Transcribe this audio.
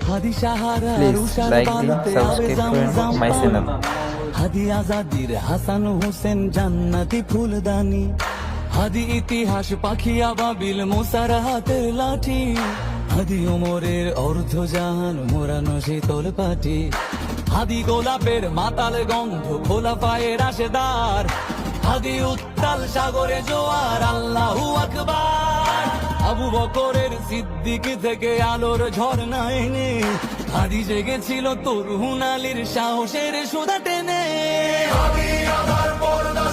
Hadi Sahara Please like and subscribe to my channel. হাদি আজাদির হাসান হোসেন জান্নাতি ফুলদানি, হাদি ইতিহাস পাখি আবাবিল মোসার হাতের লাঠি, হাদি ওমরের অর্ধ জাহান মোরানো শীতল পাটি, হাদি গোলাপের মাতাল গন্ধ খোলা পায়ের আশেদার, হাদি উত্তাল সাগরে জোয়ার আল্লাহু আকবার। আবু বকরের সিদ্দিক থেকে আলোর ঝর্ণা এনে হাদি জেগেছিল তরুণ আলীর সাহসের সুধা টেনে। হাদি আমার পর্দা